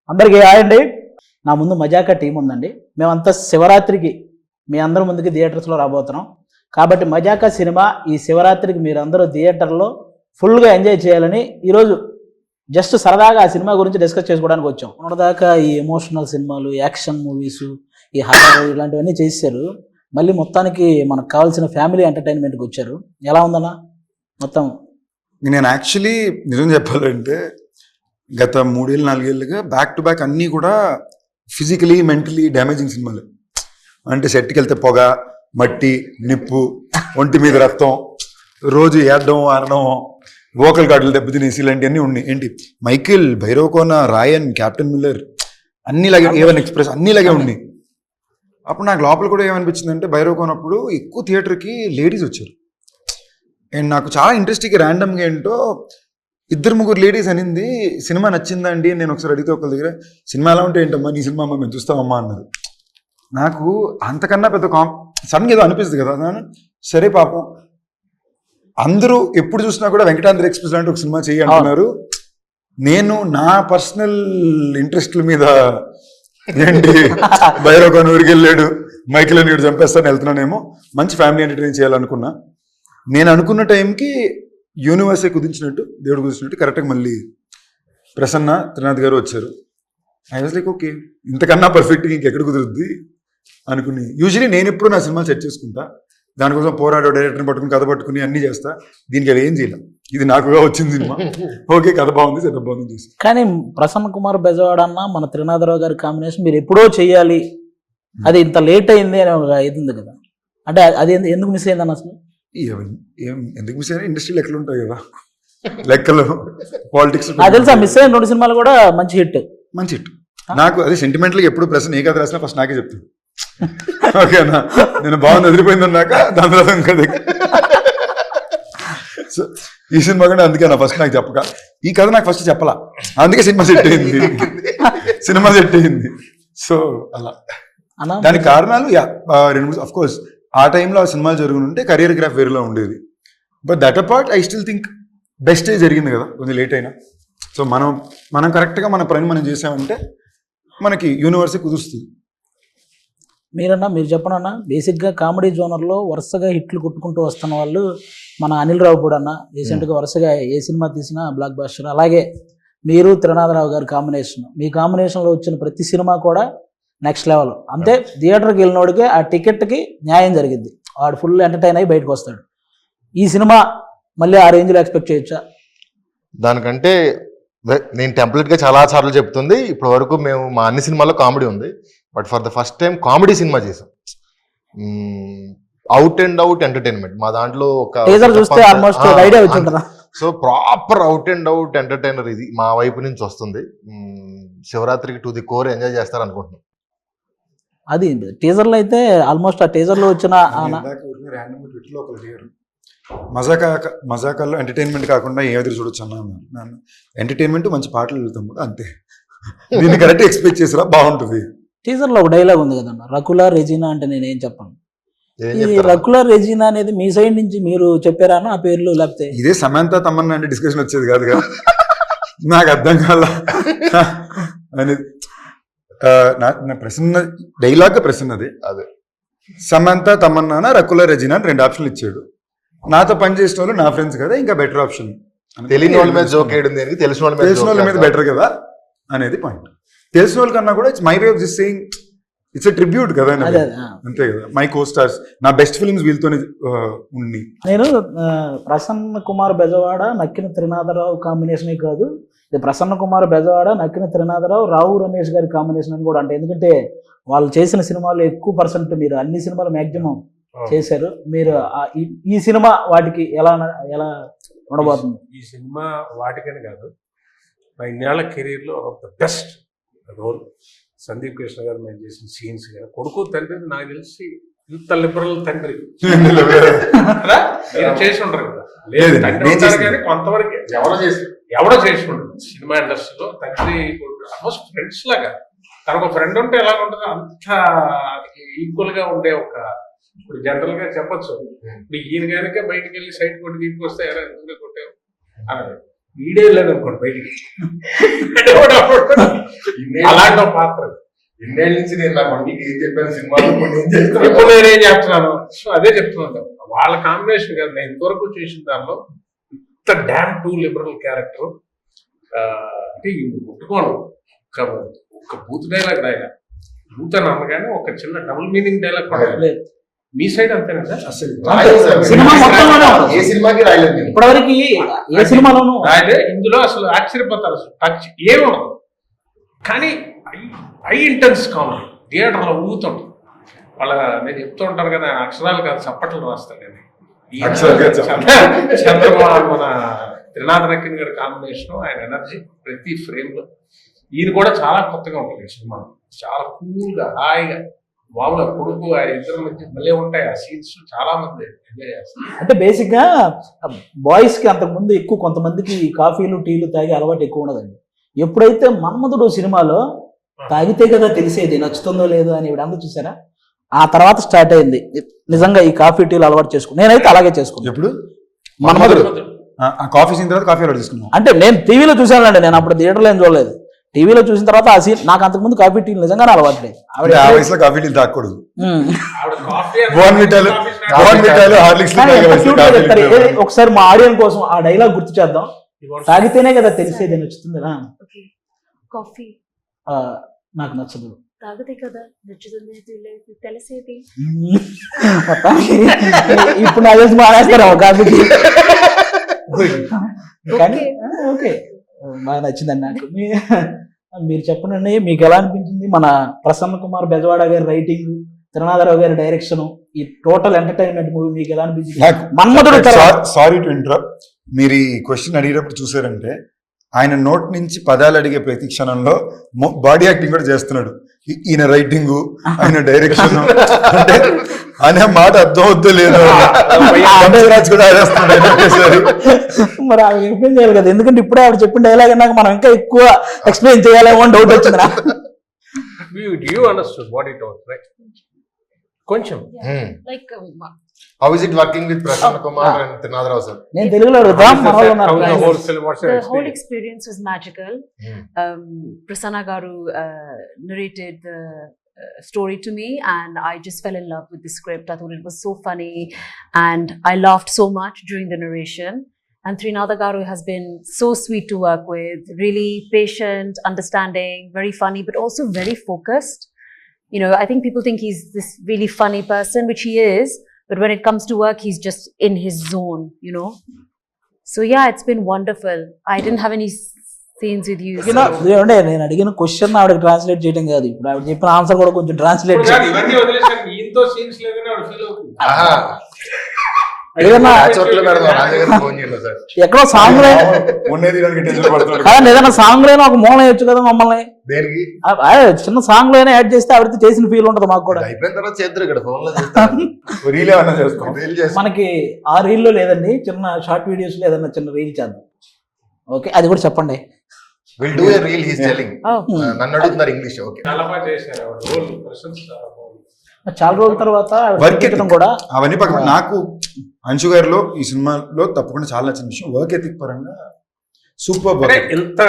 అందరికీ హాయ్ అండి. నా ముందు మజాకా టీం ఉందండి. మేమంతా శివరాత్రికి మీ అందరి ముందుకి థియేటర్స్లో రాబోతున్నాం. కాబట్టి మజాకా సినిమా ఈ శివరాత్రికి మీరు అందరూ థియేటర్లో ఫుల్గా ఎంజాయ్ చేయాలని ఈరోజు జస్ట్ సరదాగా ఆ సినిమా గురించి డిస్కస్ చేసుకోవడానికి వచ్చాం. మొన్నదాకా ఈ ఎమోషనల్ సినిమాలు, యాక్షన్ మూవీస్, ఈ హారర్ ఇలాంటివన్నీ చేశారు. మళ్ళీ మొత్తానికి మనకు కావాల్సిన ఫ్యామిలీ ఎంటర్టైన్మెంట్కి వచ్చారు. ఎలా ఉందన్నా మొత్తం? నేను యాక్చువల్లీ నిజం చెప్పాలంటే గత 3-4 ఏళ్ళుగా బ్యాక్ టు బ్యాక్ అన్నీ కూడా ఫిజికలీ మెంటలీ డ్యామేజింగ్ సినిమాలు. అంటే సెట్కి వెళ్తే పొగ, మట్టి, నిప్పు, ఒంటి మీద రక్తం, రోజు ఏడడం, ఆడడం, వోకల్ గార్డులు దెబ్బతినేసి ఇలాంటివన్నీ ఉన్నాయి. ఏంటి మైకిల్, భైరవకోన, రాయన్, క్యాప్టెన్ మిల్లర్ అన్నిలాగే, ఏవన్ ఎక్స్ప్రెస్ అన్నిలాగే ఉన్నాయి. అప్పుడు నాకు లోపల కూడా ఏమనిపించింది అంటే భైరవకోనప్పుడు ఎక్కువ థియేటర్కి లేడీస్ వచ్చారు. అండ్ నాకు చాలా ఇంట్రెస్టింగ్ ర్యాండమ్గా ఏంటో 2-3 లేడీస్ అనింది సినిమా నచ్చిందా అండి. నేను ఒకసారి అడిగితే ఒకరి దగ్గర సినిమా ఎలా ఉంటే ఏంటమ్మా నీ సినిమా అమ్మా మేము చూస్తామమ్మా అన్నారు. నాకు అంతకన్నా పెద్ద సడన్గా ఏదో అనిపిస్తుంది కదా. సరే పాపం అందరూ ఎప్పుడు చూసినా కూడా వెంకటాద్రి ఎక్స్ప్రెస్ లాంటి ఒక సినిమా చేయి అంటున్నారు. నేను నా పర్సనల్ ఇంట్రెస్ట్ల మీద ఏంటి భైరవకోన ఊరికి వెళ్ళాడు, మైకిల్ అని చంపేస్తాను వెళ్తున్నానేమో, మంచి ఫ్యామిలీ ఎంటర్టైన్ చేయాలనుకున్నా. నేను అనుకున్న టైంకి యూనివర్సే కుదించినట్టు, దేవుడు కుదించినట్టు కరెక్ట్గా మళ్ళీ ప్రసన్న త్రినాథ్ గారు వచ్చారు. ఐ వాజ్ లైక్ ఓకే, ఇంతకన్నా పర్ఫెక్ట్గా ఇంకెక్కడ కుదురుద్ది అనుకుని. యూజువలీ నేను ఎప్పుడు నా సినిమాలు సెట్ చేసుకుంటా, దానికోసం పోరాడో డైరెక్టర్ని పట్టుకుని కథ పట్టుకుని అన్నీ చేస్తా. దీనికి అది ఏం చేయలేం, ఇది నాకుగా వచ్చింది సినిమా. ఓకే కథ బాగుంది, సెటప్ బాగుంది చేసి. కానీ ప్రసన్న కుమార్ బెజవాడ అన్న మన త్రినాథరావు గారి కాంబినేషన్ మీరు ఎప్పుడో చెయ్యాలి, అది ఇంత లేట్ అయింది అని ఒక ఇది ఉంది కదా. అంటే అది ఎందుకు మిస్ అయింది అన్న? అసలు ఎందుకు మిస్ అయినా ఇండస్ట్రీ లెక్కలు ఉంటాయి కదా, లెక్కలు పాలిటిక్స్. నాకు తెలుసా మిస్ అయిన 2 సినిమాలు కూడా మంచి హిట్. మంచి హిట్. నాకు అది సెంటిమెంటల్గా ఎప్పుడు ప్రశ్న ఏ కథ రాసినా ఫస్ట్ నాకే చెప్తాను. ఓకేనా, నేను బాగుంది వదిలిపోయిందన్నాక దాని తర్వాత ఇంకా సో ఈ సినిమా కూడా అందుకే నా ఫస్ట్ నాకు చెప్పక, ఈ కథ నాకు ఫస్ట్ చెప్పలా, అందుకే సినిమా సెట్ అయింది. సినిమా సెట్ అయింది. సో అలా దానికి కారణాలు 2 ఆఫ్ కోర్స్ ఆ టైంలో ఆ సినిమాలు జరుగుతుంటే కెరియర్ గ్రాఫ్ వేరేలో ఉండేది. But that apart I still think బెస్టే జరిగింది కదా, కొంచెం లేట్ అయినా. సో మనం కరెక్ట్గా మన పని మనం చేసామంటే మనకి యూనివర్సే కుదురుస్తుంది. మీరు చెప్పనన్నా, బేసిక్గా కామెడీ జోనర్లో వరుసగా హిట్లు కొట్టుకుంటూ వస్తున్న వాళ్ళు మన అనిల్ రావుపూడి అన్న. రీసెంట్గా వరుసగా ఏ సినిమా తీసినా బ్లాక్ బస్టర్. అలాగే మీరు త్రినాథరావు గారి కాంబినేషన్, మీ కాంబినేషన్లో వచ్చిన ప్రతి సినిమా కూడా నెక్స్ట్ లెవెల్. అంతే, థియేటర్కి వెళ్ళినోడికి ఆ టికెట్కి న్యాయం జరిగింది, వాడు ఫుల్ ఎంటర్టైన్ అయ్యి బయటకు వస్తాడు. ఈ సినిమా మళ్ళీ ఆ రేంజ్లో ఎక్స్పెక్ట్ చేయొచ్చా? దానికంటే నేను టెంప్లెట్గా చాలా సార్లు చెప్తుంది, ఇప్పటి వరకు మేము మా అన్ని సినిమాల్లో కామెడీ ఉంది, but for the first time comedy cinema చేసాం. అవుట్ అండ్ అవుట్ ఎంటర్టైన్మెంట్ మా దాంట్లో ఒక చూస్తే ఆల్మోస్ట్ ఐడియా వచ్చిందా. So proper out and out entertainer ఇది మా వైపు నుంచి వస్తుంది. శివరాత్రికి టు ది కోర్ ఎంజాయ్ చేస్తారు అనుకుంటున్నాం. అది టీజర్లో అయితే ఆల్మోస్ట్ ఆ టీజర్లో వచ్చిన మజాకాల్లో ఎంటర్టైన్మెంట్ కాకుండా ఏ ఎదురు చూడొచ్చు అన్నాను. ఎంటర్టైన్మెంట్ మంచి పాటలు వెళ్తాం కూడా అంతే. దీన్ని కరెక్ట్ ఎక్స్పెక్ట్ చేసిరా బాగుంటుంది. టీజర్లో ఒక డైలాగ్ ఉంది కదన్న, రకులా రెజీనా అంటే నేనేం చెప్పను. ఈ రకులా రెజీనా అనేది మీ సైడ్ నుంచి మీరు చెప్పారా ఆ పేర్లు? లేకపోతే ఇదే సమంత తమన్నా అంటే డిస్కషన్ వచ్చేది కాదు కదా, నాకు అర్థం కాల అనేది. నా ప్రశ్న డైలాగ్ ప్రశ్నది అదే, సమంత తమన్నా రకులా రెజీనా అని 2 ఆప్షన్లు ఇచ్చాడు. నాతో పని చేసిన వాళ్ళు నా ఫ్రెండ్స్ కదా, ఇంకా బెటర్ ఆప్షన్. తెలియని వాళ్ళ మీద జోక్ వేయడం దేనికి, తెలిసిన వాళ్ళ మీద బెటర్ కదా అనేది పాయింట్. తెలిసిన వాళ్ళ కన్నా కూడా it's my way of just saying, it's a tribute కదా, అంతే కదా. మై కో స్టార్స్, నా బెస్ట్ ఫిల్మ్స్ వీళ్ళతోనే ఉంది. నేను ప్రసన్న కుమార్ బెజవాడ నక్కిన త్రినాథరావు కాంబినేషనే కాదు, ఇది ప్రసన్న కుమార్ బెజవాడ నక్కిన త్రినాథరావు రావు రమేష్ గారి కాంబినేషన్ అని కూడా అంటే. ఎందుకంటే వాళ్ళు చేసిన సినిమాలు ఎక్కువ పర్సెంట్ మీరు అన్ని సినిమాలు మ్యాక్సిమం చేశారు. మీరు ఈ సినిమా వాటికి ఎలా ఉండబోతుంది? ఈ సినిమా వాటికని కాదు, నా ఇన్నేళ్ల కెరీర్లో of the best role. Sandeep Krishna గారు మేము చేసిన సీన్స్ కానీ, కొడుకు తండ్రి నాకు తెలిసి ఇంత లిబరల్ తండ్రి మీరు చేసి ఉండరు కదా. లేదు తండ్రి ఉంటారు కానీ కొంతవరకు ఎవడో చేసి ఉండదు సినిమా ఇండస్ట్రీలో. తండ్రి ఆల్మోస్ట్ ఫ్రెండ్స్ లాగా, తనకు ఫ్రెండ్ ఉంటే ఎలా ఉంటుందో అంత ఈక్వల్ గా ఉండే ఒక, ఇప్పుడు జనరల్ గా చెప్పచ్చు, ఇప్పుడు ఈయన కనుక బయటకు వెళ్ళి సైడ్ కొట్టి తీసుకొస్తే ఎలా ఎందుకు కొట్టావు అని వీడియో లేదు అనుకోండి బయటికి, అలాంటి ఒక పాత్ర. ఇన్నేళ్ళ నుంచి నేను నా కొడుకుకి ఏం చెప్పాను సినిమాలో ఏం చేస్తున్నాను. ఇప్పుడు నేనేం చెప్తున్నాను, సో అదే చెప్తున్నాను. వాళ్ళ కాంబినేషన్ కదా నేను ఇంతవరకు చేసిన దానిలో ఇంత డ్యామ్ టూ లిబరల్ క్యారెక్టర్ అంటే ముట్టుకోను. ఒక బూత్ డైలాగ్ రాయగా బూత్ అని అనగానే ఒక చిన్న డబుల్ మీనింగ్ డైలాగ్ కూడా లేదు. మీ సైడ్ అంతేనా అసలు రాయలేదు సార్. సినిమా మొత్తంలోనే ఉంది. ఏ సినిమాకి రాయలేదు నేను. ఇప్పటివరకు ఏ సినిమాలోనూ రాయలే. ఇందులో అసలు ఆశ్చర్యపోతారు, అసలు టచ్ ఏముండదు. కానీ హై ఇంటెన్స్ కామెడీ థియేటర్లో ఊగుతుంటుంది. వాళ్ళ నేను చెప్తూ ఉంటాను కదా, అక్షరాలు కాదు చప్పట్లు రాస్తాను నేను. చంద్రబాబు మన త్రినాథ్ నక్కిన్ గారి కాంబినేషన్, ఆయన ఎనర్జీ ప్రతి ఫ్రేమ్ లో ఈయన కూడా చాలా కొత్తగా ఉంటుంది ఈ సినిమా. చాలా కూల్ గా హాయిగా మామూలుగా కొడుకు ఆ ఇద్దరు మధ్య మళ్ళీ ఉంటాయి ఆ సీన్స్. చాలా మంది ఎంజాయ్ చేస్తారు. అంటే బేసిక్ గా బాయ్స్ కి అంతకు ముందు ఎక్కువ కొంతమందికి కాఫీలు టీలు తాగే అలవాటు ఎక్కువ ఉండదండి. ఎప్పుడైతే మన్మధుడు సినిమాలో తాగితే కదా తెలిసేది నచ్చుతుందో లేదో అని ఇవిడంతా చూసారా, ఆ తర్వాత స్టార్ట్ అయింది నిజంగా ఈ కాఫీ టీలు అలవాటు చేసుకుని. నేనైతే అలాగే చేసుకున్నాను. ఎప్పుడు మన్మధుడు ఆ కాఫీ సీన్ తర్వాత కాఫీ అలవాటు తీసుకున్నాం. అంటే నేను టీవీలో చూసానండి, నేను అప్పుడు థియేటర్లో ఏం చూడలేదు. టీవీలో చూసిన తర్వాత ఆ సీన్ నాకు అంతకుముందు కాఫీ టీలు నిజంగానే అలవాటు లేదు. అంటే ఆ వయసులో కాఫీ టీలు తాగకూడదు. ఆవిడ కాఫీ బోర్న్విటాలు హార్లిక్స్ ఒకసారి మా ఆడియన్స్ కోసం ఆ డైలాగ్ గుర్తు చేద్దాం. తాగితేనే కదా తెలిసేది నచ్చుతుంది. కాఫీ నాకు నచ్చదు, తాగితే కదా నచ్చుతుంది తెలిసేది. ఇప్పుడు నా చేసి మానేస్తారా కాఫీ టీ? కానీ ఓకే, బాగా నచ్చిందండి నాకు. మీరు చెప్పండి, మీకు ఎలా అనిపించింది మన ప్రసన్న కుమార్ బెజవాడ గారి రైటింగ్, త్రినాథరావు గారి డైరెక్షన్, ఈ టోటల్ ఎంటర్టైన్మెంట్ మూవీ మీకు ఎలా అనిపించింది? మన్మధుడు సారీ టు ఇంటరప్ట్, మీరు ఈ క్వశ్చన్ అడిగేటప్పుడు చూసారంటే ఆయన నోట్ నుంచి పదాలు అడిగే ప్రతి క్షణంలో బాడీ యాక్టింగ్ కూడా చేస్తున్నాడు. ఈయన రైటింగ్, ఆయన డైరెక్షన్ అనే మాట అర్థం అవుద్దో లేదో కూడా ఆడేస్తున్నాడు. మరి ఆవిడ ఎక్స్ప్లెయిన్ చేయాలి కదా, ఎందుకంటే ఇప్పుడే ఆవిడ చెప్పిన డైలాగ్ నాకు మనం ఇంకా ఎక్కువ ఎక్స్ప్లెయిన్ చేయాలేమో అని డౌట్ వచ్చింది నాకు. You understood what it was, right? కొంచెం Like How is it working with Prasanna Kumar and Trinadharao sir? నేను తెలుగులో అడుగుతాం, మన వాళ్ళు ఉన్నారు. the whole experience was magical. Prasanna Garu narrated the story to me and I just fell in love with the script. I thought it was so funny and I laughed so much during the narration. And Trinadha Garu has been so sweet to work with, really patient, understanding, very funny, but also very focused. You know, I think people think he's this really funny person, which he is, but when it comes to work, he's just in his zone, you know. So yeah, it's been wonderful. I didn't have any scenes with you. So. నేను అడిగిన question ఆవిడకి translate చేయడం కాదు, ఇప్పుడు ఆవిడ చెప్పిన answer కూడా కొంచెం ట్రాన్స్లేట్ చేయాలి. ఇవన్నీ వదిలేసాను, ఈయనతో సీన్స్ లేదని ఆవిడ ఫీల్ అవుతుంది. ఎక్కడో సాంగ్ ఏదైనా సాంగ్ లేని ఒక మూలం వేయచ్చు కదా మమ్మల్ని. చిన్న సాంగ్ లోనే యాడ్ చేస్తే ఆవిడతో చేసిన ఫీల్ ఉంటుంది మాకు కూడా. మనకి ఆ రీల్ లో లేదండి, చిన్న షార్ట్ వీడియోస్ లో ఏదన్నా చిన్న రీల్ చేద్దాం. ఓకే, అది కూడా చెప్పండి. We'll do a reel, he's telling. నన్ను అడుగుతున్నారు ఇంగ్లీష్. ఓకే, చాలా బాగా చేశారు ఆవిడ. రోల్ పర్సన్స్ చాలా బాగుంది. చాలా రోజుల తర్వాత కూడా అవన్నీ పక్కన నాకు అంశు గారిలో ఈ సినిమాలో తప్పకుండా చాలా నచ్చిన విషయం వర్క్ ఎథిక్ పరంగా సూపర్. ఎంత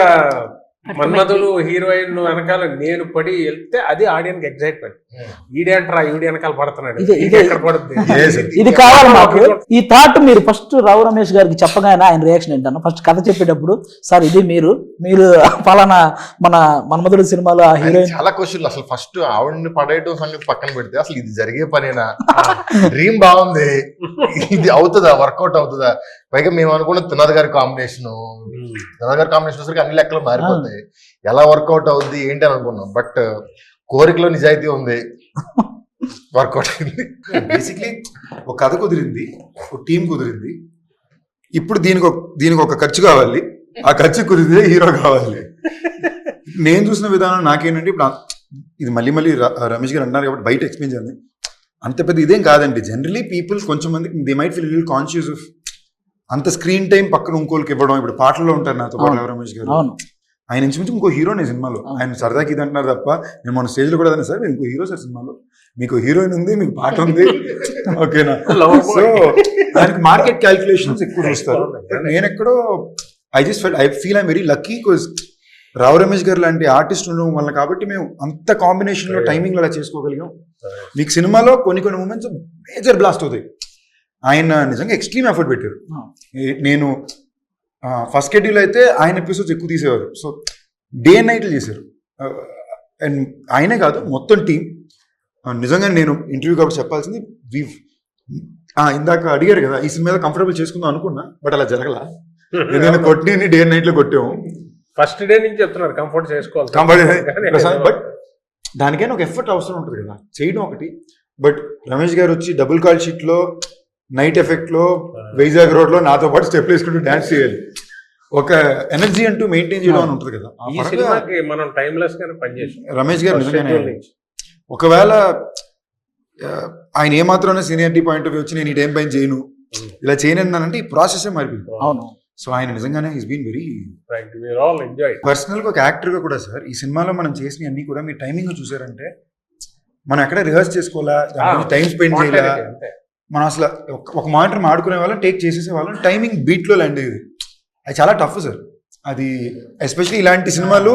మన్మధుడు హీరోయిన్ వెనకాల నేను పడి వెళ్తే అది ఆడియన్స్ ఎగ్జైట్మెంట్. ఈడేంట్రా ఈడి వెనకాల పడుతున్నాడు, ఎక్కడ పడుతుంది, ఇది కావాలి మాకు. ఈ థాట్ మీరు ఫస్ట్ రావు రమేష్ గారికి చెప్పగానే ఆయన రియాక్షన్ ఏంటన్నా, ఫస్ట్ కథ చెప్పేటప్పుడు సార్ ఇది మీరు పలానా మన మన్మధుడు సినిమాలో ఆ హీరోయిన్. చాలా క్వశ్చన్లు. అసలు ఫస్ట్ ఆవిడని పడేయటం సంగతి పక్కన పెడితే అసలు ఇది జరిగే పనేనా, డ్రీమ్ బాగుంది, ఇది అవుతుందా, వర్కౌట్ అవుతుందా? పైగా మేము అనుకున్న త్రినాథ్ గారి కాంబినేషన్ వచ్చరికి అన్ని లెక్కలు మారిపోతాయి. ఎలా వర్కౌట్ అవుద్ది ఏంటి అని అనుకున్నాం, బట్ కోరికలో నిజాయితీ ఉంది, వర్కౌట్ అయింది. బేసిక్లీ ఒక కథ కుదిరింది, ఒక టీం కుదిరింది. ఇప్పుడు దీనికి ఒక ఖర్చు కావాలి, ఆ ఖర్చు కుదిరితే హీరో కావాలి. నేను చూసిన విధానం నాకేంటంటే ఇప్పుడు ఇది మళ్ళీ రమేష్ గారు అంటున్నారు కాబట్టి బయట ఎక్స్ప్లెయిన్ చేయండి. అంత పెద్ద ఇదేం కాదండి. జనరలీ పీపుల్ కొంచెం మందికి they might feel little conscious of అంత స్క్రీన్ టైం పక్కన ఇంకోళ్ళకి ఇవ్వడం. ఇప్పుడు పాటల్లో ఉంటారు నాతో పాటు రమేష్ గారు, ఆయన ఇంచుమించు ఇంకో హీరోనే సినిమాలో. ఆయన సరదాకి ఇది అంటున్నారు తప్ప నేను మన స్టేజ్ లో కూడా అదే సార్ ఇంకో హీరో సార్ సినిమాలో, మీకు హీరోయిన్ ఉంది, మీకు పాట ఉంది, ఓకేనా. సో దానికి మార్కెట్ క్యాల్కులేషన్స్ ఎక్కువ చూస్తారు. నేను ఎక్కడో I feel I'm very lucky because Rao Ramesh garu లాంటి ఆర్టిస్ట్ ఉండడం వల్ల కాబట్టి మేము అంత కాంబినేషన్ లో టైమింగ్ అలా చేసుకోగలిగాం. మీకు సినిమాలో కొన్ని మూమెంట్స్ మేజర్ బ్లాస్ట్ అవుతాయి. ఆయన నిజంగా ఎక్స్ట్రీమ్ ఎఫర్ట్ పెట్టారు. నేను ఫస్ట్ షెడ్యూల్ అయితే ఆయన ఎపిసోడ్స్ ఎక్కువ తీసేవారు. సో డే అండ్ నైట్లు చేశారు. అండ్ ఆయనే కాదు మొత్తం టీం. నిజంగా నేను ఇంటర్వ్యూ కాబట్టి చెప్పాల్సింది, ఇందాక అడిగారు కదా ఈ సినిమా కంఫర్టబుల్ చేసుకుందాం అనుకున్నా, బట్ అలా జరగలా. నేను కొట్టిని డే అండ్ నైట్ లో కొట్టాము. ఫస్ట్ డే నుంచి చెప్తున్నారు కంఫర్ట్ చేసుకోవాలి, బట్ దానికైనా ఒక ఎఫర్ట్ అవసరం ఉంటుంది కదా, చేయడం ఒకటి. బట్ రమేష్ గారు వచ్చి డబుల్ కాల్ షీట్ లో నైట్ ఎఫెక్ట్ లో వైజాగ్ రోడ్ లో నాతో పాటు స్టెప్ వేసుకుంటూ డాన్స్ చేయాలి. ఒక ఎనర్జీ అంటూ మెయింటైన్ చేయడం అని ఉంటుంది కదా. ఈ సినిమాకి మనం టైమ్లెస్ గానే పనిచేసాం. రమేష్ గారు నిజంగానే ఒకవేళ ఆయన ఏమాత్రం సీనియారిటీ పాయింట్ ఆఫ్ వ్యూ వచ్చి నేను ఈ టైం పైన చేయను ఇలా చేయనంటే ఈ ప్రాసెస్ మారిపోయింది. అవును. సో ఆయన నిజంగానే is been very enjoy. Personal గా ఒక యాక్టర్ గా కూడా సార్ ఈ సినిమాలో మనం చేసిన అన్ని కూడా మీరు టైమింగ్ చూసారంటే మనం ఎక్కడ రిహర్స్ చేసుకోవాలా, టైం స్పెండ్ చేయాలా, మనం అసలు ఒక మానిటర్ ఆడుకునే వాళ్ళం, టేక్ చేసేసే వాళ్ళం, టైమింగ్ బీట్ లో ల్యాండ్ అయ్యేది. అది చాలా టఫ్ సార్. అది ఎస్పెషల్లీ ఇలాంటి సినిమాలు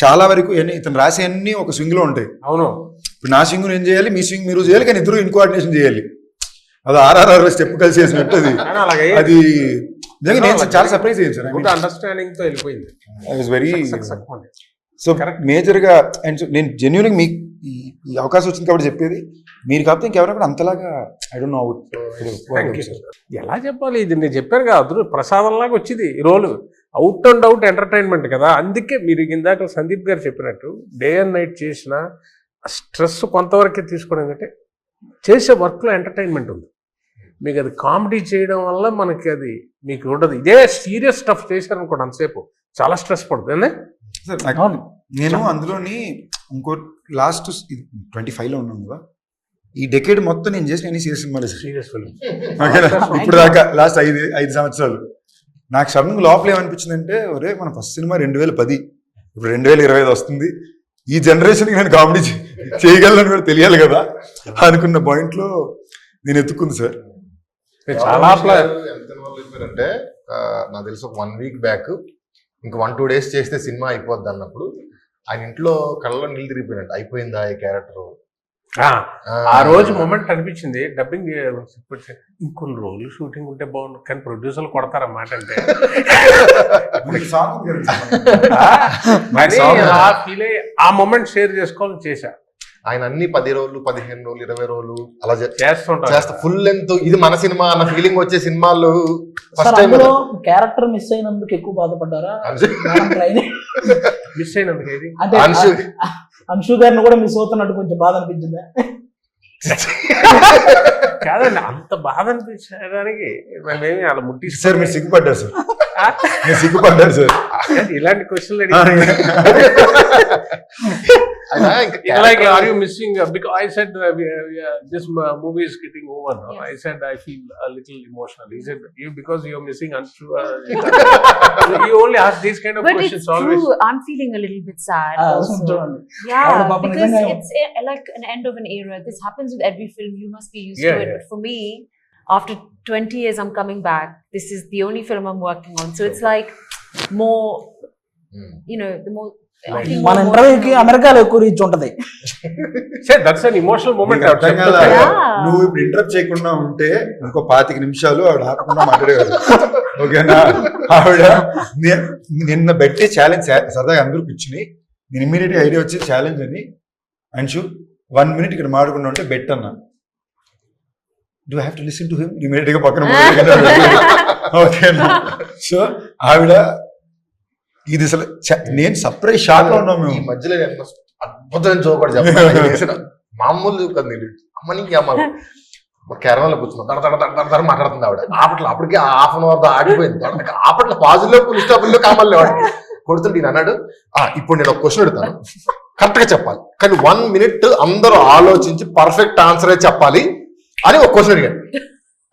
చాలా వరకు ఇతను రాసే అన్ని ఒక స్వింగ్ లో ఉంటాయి. అవును. ఇప్పుడు నా స్వింగ్ నేను చేయాలి, మీ స్వింగ్ మీరు చేయాలి, కానీ ఇద్దరు ఇన్కోఆర్డినేషన్ చేయాలి. అది ఆర్ఆర్ఆర్ స్టెప్ కలిసి చేసినట్టు అది నిజంగా నేను చాలా సర్ప్రైజ్ అయ్యాను సార్. అండర్స్టాండింగ్ తో వెళ్ళిపోయింది. I was very so major గా. అండ్ నేను జెన్యూన్ మీకు ఈ అవకాశం వచ్చింది కాబట్టి చెప్పేది, మీరు కాకపోతే ఇంకెవరైనా కూడా అంతలాగా ఐ డోంట్ నో ఎలా చెప్పాలి. ఇది నేను చెప్పాను కదా, అదృ ప్రసాదం లాగా వచ్చింది ఈ రోలు. అవుట్ అండ్ అవుట్ ఎంటర్టైన్మెంట్ కదా. అందుకే మీరు ఇందాక సందీప్ గారు చెప్పినట్టు డే అండ్ నైట్ చేసిన స్ట్రెస్ కొంతవరకే తీసుకోవడం, ఏంటంటే చేసే వర్క్లో ఎంటర్టైన్మెంట్ ఉంది. మీకు అది కామెడీ చేయడం వల్ల మనకి అది మీకు ఉండదు. ఇదే సీరియస్ స్టఫ్ చేశారనుకోండి అంతసేపు చాలా స్ట్రెస్ పడుతుంది. నేను అందులోని ఇంకో లాస్ట్ 25 లో ఉన్నాను కదా, ఈ డెకేడ్ మొత్తం నేను చేసిన అన్ని సీరియస్ సినిమాలు. సీరియస్ ఫిల్మ్ ఇప్పుడు దాకా లాస్ట్ 5 సంవత్సరాలు నాకు సడన్గా లోపల ఏమనిపించిందంటే, ఒరే మన ఫస్ట్ సినిమా 2010, ఇప్పుడు 2025 వస్తుంది, ఈ జనరేషన్కి నేను కామెడీ చేయగలను కూడా తెలియాలి కదా అనుకున్న పాయింట్ లో నేను ఎత్తుకుంది సార్. చాలా ఎంత అయిపోయారంటే నాకు తెలిసి ఒక 1 వీక్ బ్యాక్ ఇంకా 1-2 days చేస్తే సినిమా అయిపోద్ది అన్నప్పుడు ఆయన ఇంట్లో కళ్ళలో నీళ్ళు తిరిగిపోయినట్టు అయిపోయిందా ఈ క్యారెక్టర్. ఆ రోజు మూమెంట్ అనిపించింది. డబ్బింగ్ ఇంకొన్ని రోజులు షూటింగ్ ఉంటే బాగుండు, కానీ ప్రొడ్యూసర్లు కొడతారన్నమాట. అంటే ఆ ఫీల్ ఆ మూమెంట్ షేర్ చేసుకోవాలని చేశా. ఆయన అన్ని 10 రోజులు 15 రోజులు 20 రోజులు అలా చేస్తా ఫుల్ లెంత్ ఇది మన సినిమా అన్న ఫీలింగ్ వచ్చే సినిమాలు ఫస్ట్ టైం. క్యారెక్టర్ మిస్ అయినందుకు ఎక్కువ బాధపడ్డారా? మిస్ అయినందుకు ఏది అంటే అంశు గారిని కూడా మిస్ అవుతున్నట్టు కొంచెం బాధ అనిపించిందా? కాదండి, అంత బాధ అనిపించడానికి మేమేమి అలా ముట్టి సార్ మీరు సిగ్గుపడ్డారు సార్, మీరు సిగ్గుపడ్డారు సార్ ఇలాంటి క్వశ్చన్లు like are you missing because I said this movie is getting over now. Yes. I said I feel a little emotional. He said you because you're missing Anshu. You only ask these kind of but questions it's always. True. I'm feeling a little bit sad also. Yeah, because it's like an end of an era. This happens with every film. You must be used to it. But for me, after 20 years I'm coming back. This is the only film I'm working on. So it's like more you know, the more మన ఇంటర్వ్యూకి అమెరికాలో ఎక్కువ reach ఉంటది. That's an emotional moment. నువ్వు ఇప్పుడు interrupt చేయకుండా ఉంటే ఇంకో 25 నిమిషాలు ఆవిడ ఆపకుండా మాట్లాడేవారు. ఓకేనా? ఆవిడ నిన్న పెట్టే ఛాలెంజ్ సరదాగా అందరూ కూర్చుని నేను ఇమ్మీడియట్ ఐడియా వచ్చి ఛాలెంజ్ అని, అంశు 1 minute ఇక్కడ మాట్లాడకుండా ఉంటే బెట్ అన్నా. Do have to listen to him immediate గా పక్కన. ఓకేనా? సో ఆవిడ ఇది అసలు నేను సర్ప్రైజ్ షాక్ లో ఉన్నాము. ఈ మధ్యలో అద్భుతమైన జోక్ చెప్పాను. మామూలు అమ్మని కేరళలో కూర్చున్నాం మాట్లాడుతుంది ఆవిడ. అప్పటికి 1/2 hour ఆగిపోయింది. అప్పట్లో పాజిలో పులిస్టాపుల్లో కామల్ని వాడు కొడుతుంటే ఈయన అన్నాడు, ఇప్పుడు నేను ఒక క్వశ్చన్ అడుగుతాను, కరెక్ట్ గా చెప్పాలి, కానీ 1 minute అందరూ ఆలోచించి పర్ఫెక్ట్ ఆన్సరే చెప్పాలి అని ఒక క్వశ్చన్ అడిగాను.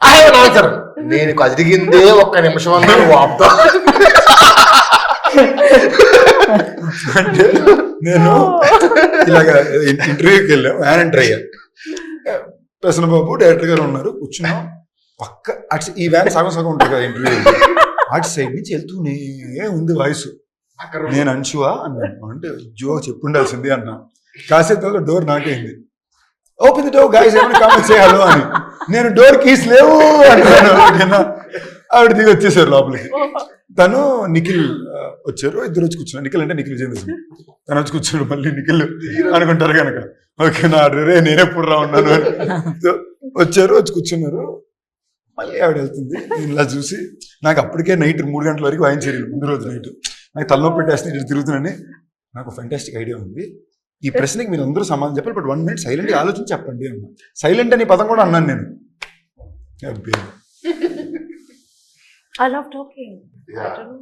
I have an answer. నేను అడిగిందే 1 నిమిషం అన్నాను. వాపుతా అంటే నేను ఇలాగ ఇంటర్వ్యూకి వెళ్ళాం, వ్యాన్ అయ్యా. ప్రసన్నబాబు డైరెక్టర్ గారు ఉన్నారు, కూర్చున్నాం పక్క. ఈ వ్యాన్ సగం ఉంటుంది కదా ఇంటర్వ్యూ, అటు సైడ్ నుంచి వెళ్తూనే ఉంది వాయిస్. నేను అంశువా అన్నాను. అంటే జో చెప్పుండాల్సింది అన్నా. కాసేపు డోర్ నాకైంది. ఓపెన్ ది డోర్ గైస్, ఏమైనా కామెంట్ చేయాలో అని. నేను డోర్ కీస్ లేవు అంటాను. ఓకేనా, ఆవిడ దిగి వచ్చేసారు లోపలికి. తను నిఖిల్ వచ్చారు, ఇద్దరు వచ్చి కూర్చున్నారు. నిఖిల్ అంటే నిఖిల్ విజేంద్ర, తను వచ్చి కూర్చున్నాడు. మళ్ళీ నిఖిల్ అనుకుంటారు కనుక ఓకేనా, రే నేనెప్పుడు రా ఉన్నాను అని వచ్చారు, వచ్చి కూర్చున్నారు. మళ్ళీ ఆవిడ వెళ్తుంది. నేను ఇలా చూసి నాకు అప్పటికే నైట్ 3 గంటల వరకు వాయించారు. ముందు రోజు నైట్ నాకు తలనొప్పి పెట్టేస్తే ఇటు తిరుగుతున్నాను. నాకు ఫెంటాస్టిక్ ఐడియా ఉంది, ఈ ప్రశ్నకి మీరు అందరూ సమాధానం చెప్పాలి, బట్ 1 minute సైలెంట్గా ఆలోచించి చెప్పండి అన్నా. సైలెంట్ అని పదం కూడా అన్నాను నేను. I love talking. I don't know.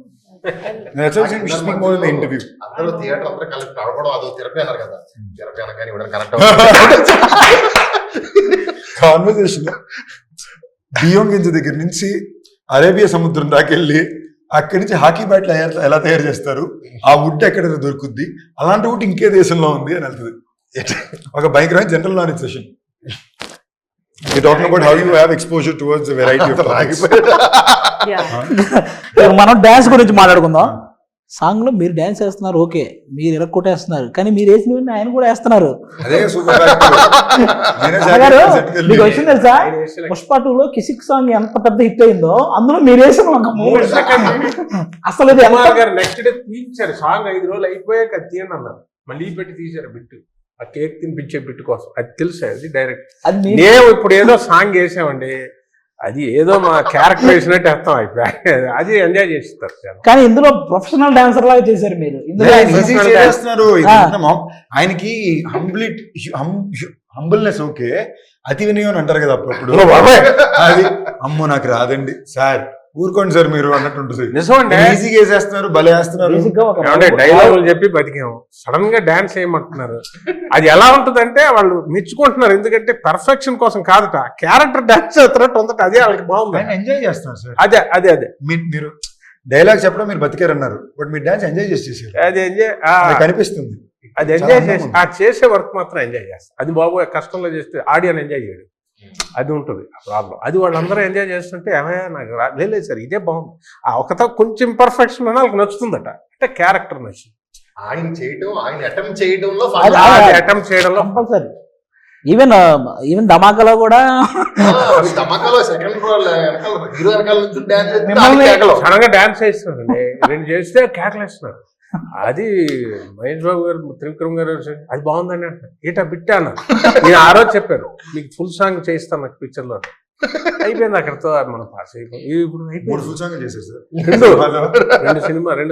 Interview అందరూ థియేటర్ అందరూ కలిసి నడపడం అదో థెరపీ అన్నారు కదా. థెరపీ అనగానే ఇవ్వడం కనెక్ట్ కాన్వర్సేషన్ బియ్యం గింజ దగ్గర నుంచి అరేబియా సముద్రం దాకా వెళ్ళి అక్కడి నుంచి హాకీ బ్యాట్లు ఎలా తయారు చేస్తారు, ఆ వుడ్ ఎక్కడ దొరుకుద్ది, అలాంటి వుడ్ ఇంకే దేశంలో ఉంది అని వెళ్తుంది. ఒక భయంకరమైన general knowledge session. Talking about how you have exposure towards variety of topics. మనం డాన్స్ గురించి మాట్లాడుకుందాం. సాంగ్ లో మీరు డాన్స్ వేస్తున్నారు, ఓకే, మీరు ఇరక్కొట్టేస్తున్నారు, కానీ మీరు వేసినవన్నీ ఆయన కూడా వేస్తున్నారు. అదే సూపర్. మీకు వచ్చింది తెలుసా, పుష్ప 2లో కిసిక్ సాంగ్ ఎంత పెద్ద హిట్ అయిందో అందులో మీరు వేసిన ఒక 3 seconds అసలు ఇది ఎంత నెక్స్ట్ డే తీయించారు. సాంగ్ 5 రోజులు అయిపోయాక తీయండి అన్నారు, మళ్ళీ పెట్టి తీశారు బిట్టు, ఆ కేక్ తినిపించే బిట్టు కోసం. అది తెలుసా, అది డైరెక్ట్. అది మేము ఇప్పుడు ఏదో సాంగ్ వేసామండి, అది ఏదో మా క్యారెక్టర్ వేసినట్టు అర్థం అయిపోయి అది ఎంజాయ్ చేస్తారు. కానీ ఇందులో ప్రొఫెషనల్ డాన్సర్ లాగా చేశారు మీరు. ఇందులో చేస్తున్నారు. ఆయనకి హంబుల్నెస్ ఓకే, అతి వినయం అంటారు కదా అప్పుడప్పుడు. అది అమ్మో నాకు రాదండి సార్, ఊరుకోండి సార్ మీరు అన్నట్టు ఉంటుంది. నిజమండి, ఈజీగా వేసేస్తున్నారు, భలే వేస్తున్నారు. డైలాగులు చెప్పి బతికాము, సడన్ గా డాన్స్ చేయమంటున్నారు. అది ఎలా ఉంటదంటే వాళ్ళు మెచ్చుకుంటున్నారు, ఎందుకంటే పర్ఫెక్షన్ కోసం కాదట, క్యారెక్టర్ డాన్స్ చేస్తున్నట్టు ఉందట, అదే వాళ్ళకి బాగుంది. ఎంజాయ్ చేస్తున్నారు సార్. అదే అదే అదే మీరు డైలాగ్ చెప్పడం మీరు బతికారు అన్నారు, బట్ మీరు డాన్స్ ఎంజాయ్ చేసేసారు. అది ఎంజాయ్ కనిపిస్తుంది. అది ఎంజాయ్ చేసి ఆ చేసే వర్క్ మాత్రం ఎంజాయ్ చేస్తారు. అది బాబు కష్టంలో చేస్తే ఆడియన్ ఎంజాయ్ చేయడు, అది ఉంటుంది ప్రాబ్లం. అది వాళ్ళందరూ ఎంజాయ్ చేస్తుంటే ఏమయ్యా నాకు లేదు సార్ ఇదే బాగుంది, ఆ ఒకతో కొంచెం పర్ఫెక్షన్ అని వాళ్ళకి నచ్చుతుందట, అంటే క్యారెక్టర్ నచ్చింది. ఆయన చేయడం, ఆయన అటెంప్ట్ చేయడంలో అటెంప్ట్ చేయడంలో కంపల్సరీ. ఈవెన్ ధమాకాలో కూడా ధమాకాలో సెకండ్ హీరో వెనకాల నుంచి డాన్స్ సడన్ గా డాన్స్ చేస్తున్నారండి, 2 చేస్తే కేకలేస్తున్నారు. అది మహేష్ బాబు గారు, త్రివిక్రమ్ గారు అది బాగుందని అంటారు, ఏటా బిట్టా అన్న. నేను ఆ రోజు చెప్పాను మీకు ఫుల్ సాంగ్ చేయిస్తాను నాకు పిక్చర్ లో, అయిపోయింది అక్కడతో మనం పాస్ అయిపోయింది. ఇప్పుడు అయిపోయింది, 2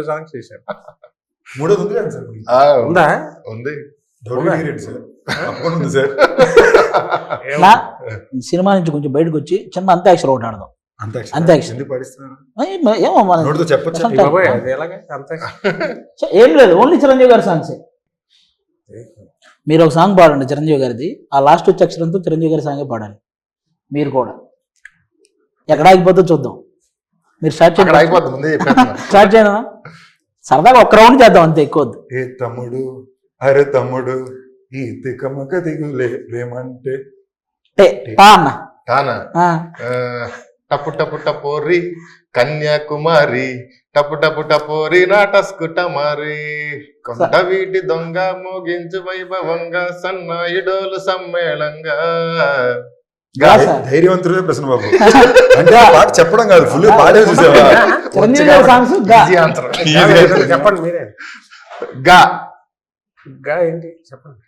సాంగ్స్ చేశారు. మూడోది ఉంది కదా సార్, ఉందా? ఉంది సార్. సినిమా నుంచి కొంచెం బయటకు వచ్చి చిన్న అంత్యాక్షరి ఒకటి ఆడదాం. అంత్యాక్షరి ఏమో ఏం లేదు, ఓన్లీ చిరంజీవి గారి సాంగ్స్. మీరు ఒక సాంగ్ పాడండి చిరంజీవి గారిది, ఆ లాస్ట్ వచ్చే అక్షరంతో చిరంజీవి గారి సాంగే పాడాలి. మీరు కూడా ఎక్కడ ఆగిపోతే చూద్దాం. మీరు స్టార్ట్ చేయండి. స్టార్ట్ చేయనా, సరదాగా ఒక్క రౌండ్ చేద్దాం అంతే, ఎక్కువ వద్దు. ఏ తమ్ముడు, అరే తమ్ముడు, ఈ తికమక దిగులే ప్రేమంటే పా అన్న. టపు టపు టపోరి కన్యాకుమారి, టపు టపు టపోరి నాటస్కుటమారి, కొండ వీటి దొంగ మోగించు వైభవంగా సన్నాయిడోలు సమ్మేళంగా. ధైర్యవంతుడే ప్రశ్న బాబు, అంటే పాట చెప్పడం కాదు, ఫుల్ పాడే చూసావా. చెప్పండి మీరే. గా గా ఏంటి చెప్పండి,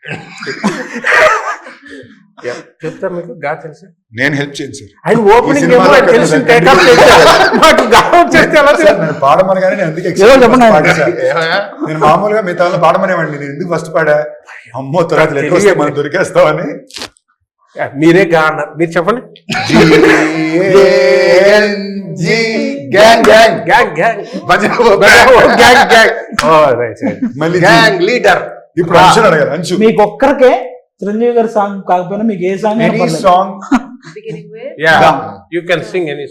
చెప్తా మీకు. గా తెలుసు, నేను హెల్ప్ చేయను సార్. ఆయన ఓపెనింగ్ పాడమనగానే నేను అందుకే నేను మామూలుగా మిగతా పాడమనేవాడిని, నేను ఎందుకు ఫస్ట్ పాడా, అమ్మో తర్వాత మనం దొరికేస్తామని. మీరే గా అన్నారు, మీరు చెప్పండి. లీడర్. ఇప్పుడు అంశు అడగాలి. అంశు మీకు ఒక్కరికే చిరంజీవి గారి సాంగ్ కాకపోయినా మీకు ఏ song, any song you can sing any.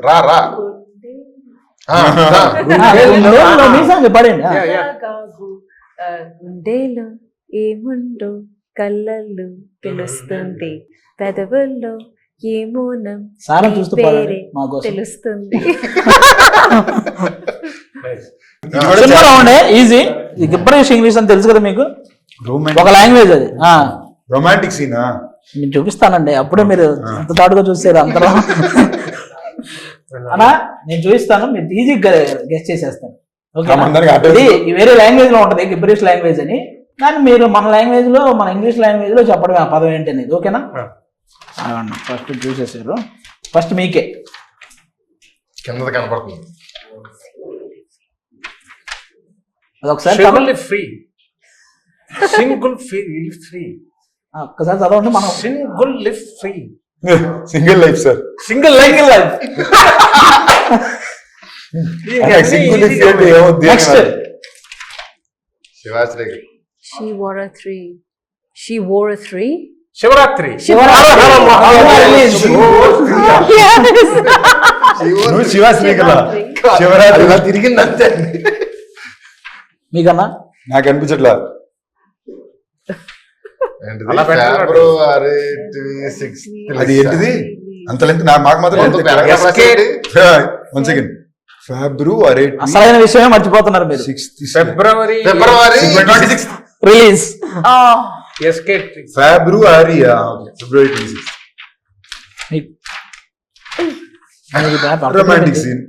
రా రా మీ సాంగ్ పాడండి. గుండెలో ఏముండో కళ్ళల్లో తెలుస్తుంది, పెదవుల్లో ఏమోనం సారా చూస్తూ పాడండి మాకు తెలుస్తుంది. సినిమాలో ఉండే ఈజీ. గిబ్బరిష్ ఇంగ్లీష్ అని తెలుసు కదా మీకు, ఒక లాంగ్వేజ్ అది. రొమాంటిక్ సీనా? నేను చూపిస్తానండి, అప్పుడే మీరు ఎంత తాడుగా చూసారు అందరూ. అన్నా నేను చూపిస్తాను, మీరు ఈజీగా గెస్ట్ చేసేస్తాను. ఓకే, ఇది వేరే లాంగ్వేజ్ లో ఉంటది గిబ్బరిష్ లాంగ్వేజ్ అని, కానీ మీరు మన లాంగ్వేజ్ లో, మన ఇంగ్లీష్ లాంగ్వేజ్ లో చెప్పడమే ఆ పదం ఏంటి అనేది. ఓకేనా? ఫస్ట్ చూసేసారు, ఫస్ట్ మీకే కింద కనపడుతుంది. అదొకసారి ఫ్రీ సింగిల్ ఫ్రీ ఒక్కసారి చదవండి. మనం single lift free single life sir, single life next Shivashri She wore a three. She wore a three. Shivaratri Shivashri కదా, శివరాత్రి తిరిగింది అంతే. మీకన్నా నాకు అనిపించట్లా. అలా పెట్టాలి. ఫిబ్రవరి 6th. అది ఏంటిది అంత లెంత్? మాకు మాత్రం వన్ సెకండ్. ఫిబ్రవరి అసలైన విషయమే మర్చిపోతున్నారు మీరు. ఫిబ్రవరి 26th. Release Oh. ఫిబ్రవరి 26. రొమాంటిక్ సీన్,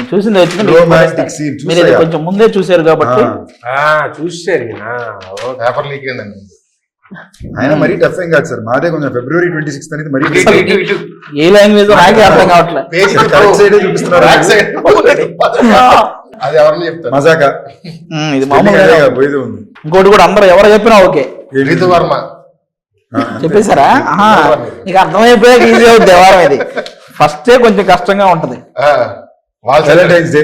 చూసింది వచ్చింది. రొమాంటిక్ సీన్ మీరు ఇది కొంచెం ముందే చూసారు కాబట్టి చూసారు. పేపర్ లీక్ అయిందండి. ఆయన మరీ టఫ్ ఏం కాదు సార్, మాదే కొంచెం ఫిబ్రవరి 26 అనేది మరీ ఏ లాంగ్వేజ్ నాకే అర్థం కావట్లేదు. కరెక్ట్ సైడ్ చూపిస్తున్నారు. అది ఎవరిని చెప్తారు? మజాకా ఇది మామూలుగా పోయేది ఉంది. ఇంకోటి కూడా అందరూ ఎవరు చెప్పినా ఓకే రితు వర్మ చెప్పేశారా? నీకు అర్థమైపోయాక ఈజీ అవుతుంది వ్యవహారం. ఇది ఫస్టే కొంచెం కష్టంగా ఉంటది. వ్యాలంటైన్స్ డే,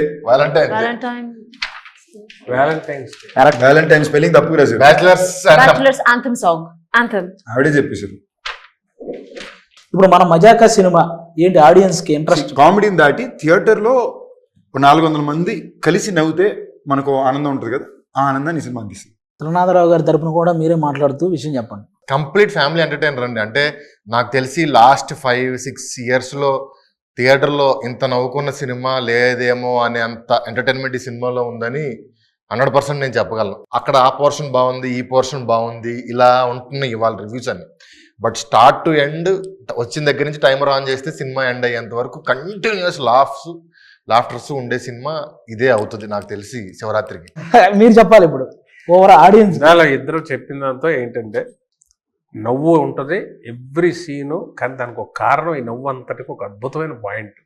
వ్యాలంటైన్ స్పెల్లింగ్ తప్పు రాశారు. Bachelor's anthem song. Anthem. ఆవిడే చెప్పేశారు. ఇప్పుడు మన మజాకా సినిమా ఏంటి, ఆడియన్స్ కి ఇంట్రెస్ట్ కామెడీని దాటి థియేటర్ లో 400 మంది కలిసి నవ్వుతే మనకు ఆనందం ఉంటుంది కదా, ఆ ఆనందాన్ని ఈ సినిమా అందిస్తుంది. త్రినాథరావు గారి తరపున కూడా మీరే మాట్లాడుతూ విషయం చెప్పండి. కంప్లీట్ ఫ్యామిలీ ఎంటర్టైనర్ అండి. అంటే నాకు తెలిసి లాస్ట్ 5-6 years లో థియేటర్లో ఇంత నవ్వుకున్న సినిమా లేదేమో అనే అంత ఎంటర్టైన్మెంట్ ఈ సినిమాలో ఉందని 100% నేను చెప్పగలను. అక్కడ ఆ పోర్షన్ బాగుంది, ఈ పోర్షన్ బాగుంది, ఇలా ఉంటున్నాయి ఇవాళ రివ్యూస్ అని. బట్ స్టార్ట్ టు ఎండ్ వచ్చిన దగ్గర నుంచి టైమర్ ఆన్ చేస్తే సినిమా ఎండ్ అయ్యేంత వరకు కంటిన్యూస్ లాఫ్టర్స్ ఉండే సినిమా ఇదే అవుతుంది నాకు తెలిసి శివరాత్రికి. మీరు చెప్పాలి ఇప్పుడు ఓవర్ ఆడియన్స్. ఇద్దరు చెప్పిన దాంతో ఏంటంటే నవ్వు ఉంటుంది ఎవ్రీ సీను, కానీ దానికి ఒక కారణం, ఈ నవ్వు అంతటికి ఒక అద్భుతమైన పాయింట్.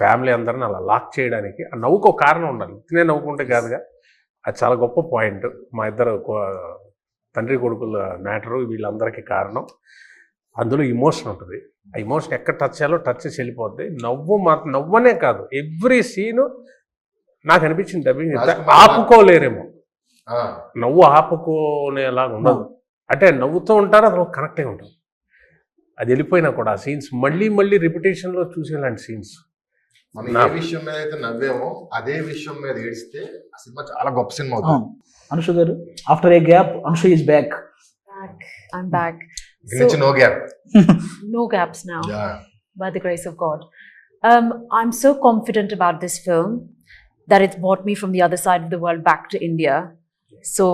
ఫ్యామిలీ అందరిని అలా లాక్ చేయడానికి ఆ నవ్వుకు ఒక కారణం ఉండాలి, తినే నవ్వుకుంటే కాదుగా. అది చాలా గొప్ప పాయింట్. మా ఇద్దరు తండ్రి కొడుకుల మ్యాటరు వీళ్ళందరికీ కారణం. అందులో ఇమోషన్ ఉంటుంది, ఆ ఇమోషన్ ఎక్కడ టచ్ చేయాలో టచ్ చేసి వెళ్ళిపోద్ది. నవ్వనే కాదు ఎవ్రీ సీను నాకు అనిపించింది డబ్బింగ్ ఆపుకోలేరేమో, నవ్వు ఆపుకోనేలాగా ఉండదు. అంటే నవ్వుతూ ఉంటారు, అది కనెక్ట్ అయి ఉంటుంది. అది వెళ్ళిపోయినా కూడా ఆ సీన్స్ మళ్ళీ మళ్ళీ రిపిటేషన్లో చూసేలాంటి సీన్స్. మనం ఏ విషయం మీద అయితే నవ్వేమో అదే విషయం మీద ఏడిస్తే ఆ సినిమా చాలా గొప్ప సినిమా అవుతుంది. అనుషు గారు, after A gap అనుషు is back. I'm back. No gap. No gaps now. Yeah. By the grace of God. I'm so confident about this film that it's brought me from the other side of the world back to India. So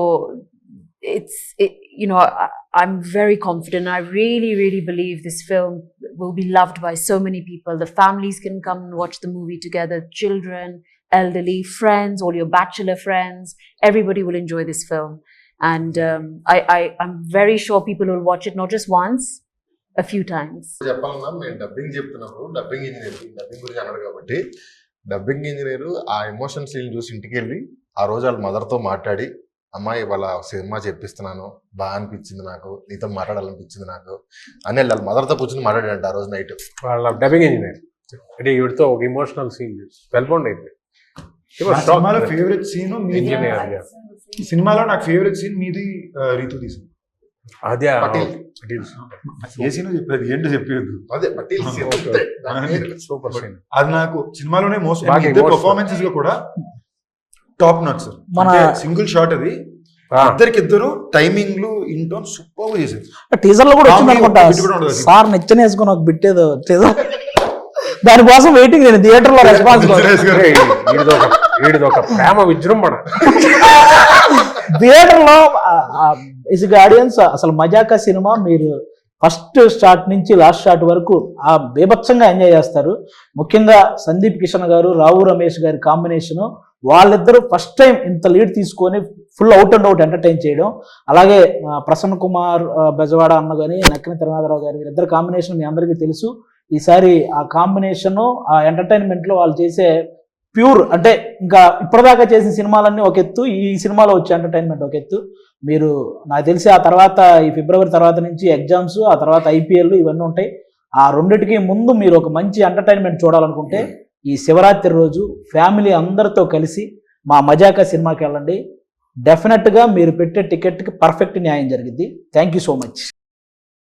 I'm very confident. I really, really believe this film will be loved by so many people. The families can come and watch the movie together. Children, elderly, friends, all your bachelor friends. Everybody will enjoy this film. And I'm very sure people will watch it not just once, a few times. చెప్పాలన్నా మేము dubbing చెప్తున్నప్పుడు dubbing గురించి అన్నాడు కాబట్టి dubbing engineer ఆ emotion scene చూసి ఇంటికి వెళ్ళి ఆ రోజు వాళ్ళ మదర్తో మాట్లాడి, అమ్మాయి వాళ్ళ సినిమా చెప్పిస్తున్నాను, బాగా అనిపించింది నాకు, నీతో మాట్లాడాలనిపించింది నాకు అని వాళ్ళ మదర్తో కూర్చొని మాట్లాడాడంట ఆ రోజు నైట్. వాళ్ళ డబ్బింగ్ ఇంజనీర్ అంటే వీడితో ఒక ఇమోషనల్ సీన్ వెల్బౌండ్ అయితే సినిమాలో ఫేవరెట్ సీన్ ఇంజనీర్. సినిమాలో నాకు ఫేవరెట్ సీన్ మీది రీతు తీసింది. అదే ఏ సీన్ చెప్పేది ఏంటో చెప్పేది, అదే పటేల్ సూపర్ సీన్. అది నాకు సినిమాలోనే మోస్ట్ బాగా emotional. పర్ఫార్మెన్సెస్ లో కూడా top notch sir. Single shot అది, ఇద్దరు టైమింగ్లు ఇన్ టోన్ సూపర్ చేశారు. టీజర్ లో కూడా వచ్చింది అనుకుంటా సార్, నిచ్చెన వేసుకుని ఒక బిట్టేదో టీజర్, దానికోసం వెయిటింగ్. నేను థియేటర్ లో రెస్పాన్స్ వీడిది ఒక ప్రేమ విజృంభణ. థియేటర్లో ఇసుక ఆడియన్స్ అసలు మజాకా సినిమా మీరు ఫస్ట్ స్టార్ట్ నుంచి లాస్ట్ స్టార్ట్ వరకు ఆ బీభత్సంగా ఎంజాయ్ చేస్తారు. ముఖ్యంగా సందీప్ కిషన్ గారు, రావు రమేష్ గారి కాంబినేషను, వాళ్ళిద్దరూ ఫస్ట్ టైం ఇంత లీడ్ తీసుకొని full out and out entertain చేయడం. అలాగే ప్రసన్న కుమార్ బెజవాడ అన్న కానీ నక్కిన తిరునాథరావు గారి ఇద్దరు కాంబినేషన్ మీ అందరికీ తెలుసు. ఈసారి ఆ కాంబినేషను ఆ ఎంటర్టైన్మెంట్లో వాళ్ళు చేసే ప్యూర్, అంటే ఇంకా ఇప్పటిదాకా చేసిన సినిమాలన్నీ ఒక ఎత్తు, ఈ సినిమాలో వచ్చే ఎంటర్టైన్మెంట్ ఒక ఎత్తు. మీరు నాకు తెలిసి ఆ తర్వాత ఈ ఫిబ్రవరి తర్వాత నుంచి ఎగ్జామ్స్, ఆ తర్వాత IPL ఇవన్నీ ఉంటాయి. ఆ రెండిటికి ముందు మీరు ఒక మంచి ఎంటర్టైన్మెంట్ చూడాలనుకుంటే ఈ శివరాత్రి రోజు ఫ్యామిలీ అందరితో కలిసి మా మజాకా సినిమాకి వెళ్ళండి. డెఫినెట్గా మీరు పెట్టే టికెట్కి పర్ఫెక్ట్ న్యాయం జరిగింది. Thank you so much.